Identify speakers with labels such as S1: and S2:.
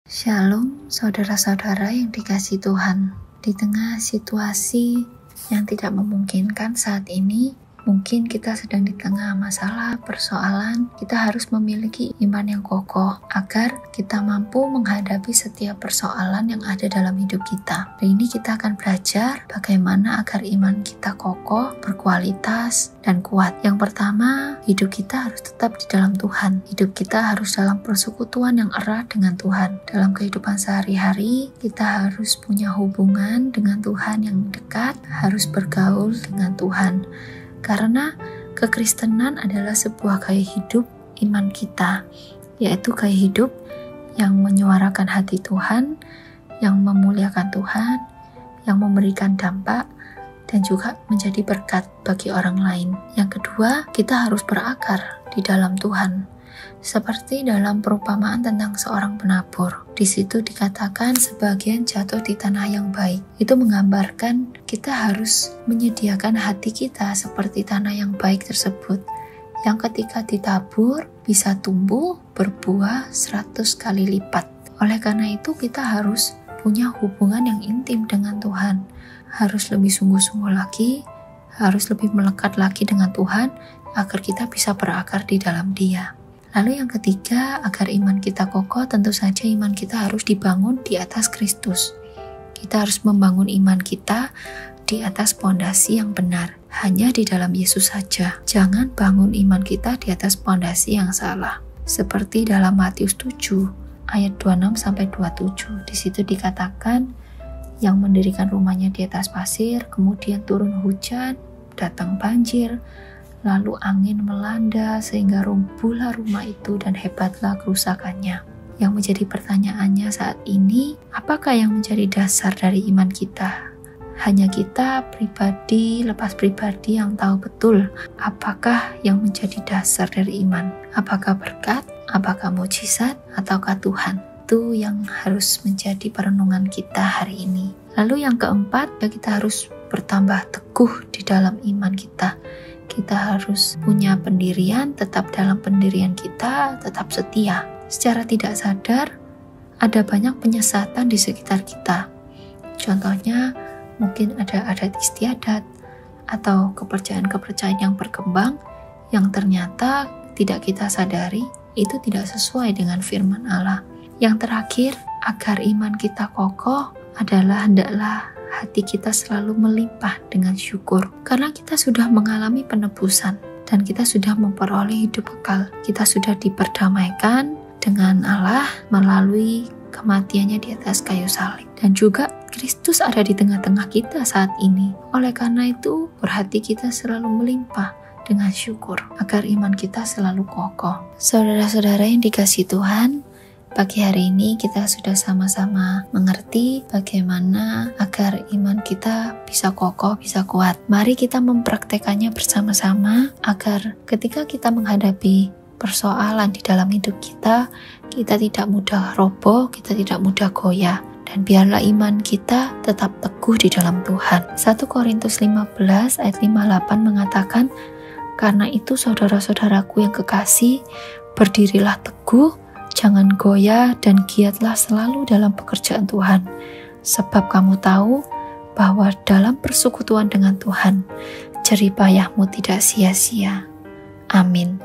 S1: Shalom saudara-saudara yang dikasihi Tuhan. Di tengah situasi yang tidak memungkinkan saat ini, mungkin kita sedang di tengah masalah, persoalan, kita harus memiliki iman yang kokoh agar kita mampu menghadapi setiap persoalan yang ada dalam hidup kita. Hari ini kita akan belajar bagaimana agar iman kita kokoh, berkualitas, dan kuat. Yang pertama, hidup kita harus tetap di dalam Tuhan. Hidup kita harus dalam persekutuan yang erat dengan Tuhan. Dalam kehidupan sehari-hari, kita harus punya hubungan dengan Tuhan yang dekat, harus bergaul dengan Tuhan. Karena kekristenan adalah sebuah gaya hidup iman kita, yaitu gaya hidup yang menyuarakan hati Tuhan, yang memuliakan Tuhan, yang memberikan dampak, dan juga menjadi berkat bagi orang lain. Yang kedua, kita harus berakar di dalam Tuhan. Seperti dalam perumpamaan tentang seorang penabur. Di situ dikatakan sebagian jatuh di tanah yang baik. Itu menggambarkan kita harus menyediakan hati kita seperti tanah yang baik tersebut. Yang ketika ditabur bisa tumbuh berbuah 100 kali lipat. Oleh karena itu kita harus punya hubungan yang intim dengan Tuhan. Harus lebih sungguh-sungguh lagi, harus lebih melekat lagi dengan Tuhan agar kita bisa berakar di dalam Dia. Lalu yang ketiga, agar iman kita kokoh, tentu saja iman kita harus dibangun di atas Kristus. Kita harus membangun iman kita di atas pondasi yang benar, hanya di dalam Yesus saja. Jangan bangun iman kita di atas pondasi yang salah. Seperti dalam Matius 7 ayat 26-27. Di situ dikatakan yang mendirikan rumahnya di atas pasir, kemudian turun hujan, datang banjir, lalu angin melanda sehingga runtuhlah rumah itu dan hebatlah kerusakannya. Yang menjadi pertanyaannya saat ini, apakah yang menjadi dasar dari iman kita? Hanya kita pribadi, lepas pribadi yang tahu betul apakah yang menjadi dasar dari iman. Apakah berkat, apakah mukjizat, ataukah Tuhan? Itu yang harus menjadi perenungan kita hari ini. Lalu yang keempat, kita harus bertambah teguh di dalam iman kita. Kita harus punya pendirian, tetap dalam pendirian kita, tetap setia. Secara tidak sadar, ada banyak penyesatan di sekitar kita. Contohnya, mungkin ada adat istiadat atau kepercayaan-kepercayaan yang berkembang yang ternyata tidak kita sadari, itu tidak sesuai dengan firman Allah. Yang terakhir, agar iman kita kokoh adalah hendaklah hati kita selalu melimpah dengan syukur. Karena kita sudah mengalami penebusan dan kita sudah memperoleh hidup kekal. Kita sudah diperdamaikan dengan Allah melalui kematiannya di atas kayu salib. Dan juga Kristus ada di tengah-tengah kita saat ini. Oleh karena itu, berhati kita selalu melimpah dengan syukur agar iman kita selalu kokoh. Saudara-saudara yang dikasihi Tuhan, pagi hari ini kita sudah sama-sama mengerti bagaimana agar iman kita bisa kokoh, bisa kuat. Mari kita mempraktekannya bersama-sama agar ketika kita menghadapi persoalan di dalam hidup kita, kita tidak mudah roboh, kita tidak mudah goyah. Dan biarlah iman kita tetap teguh di dalam Tuhan. 1 Korintus 15 ayat 58 mengatakan, "Karena itu saudara-saudaraku yang kekasih, berdirilah teguh, jangan goyah dan giatlah selalu dalam pekerjaan Tuhan. Sebab kamu tahu bahwa dalam persekutuan dengan Tuhan, jerih payahmu tidak sia-sia." Amin.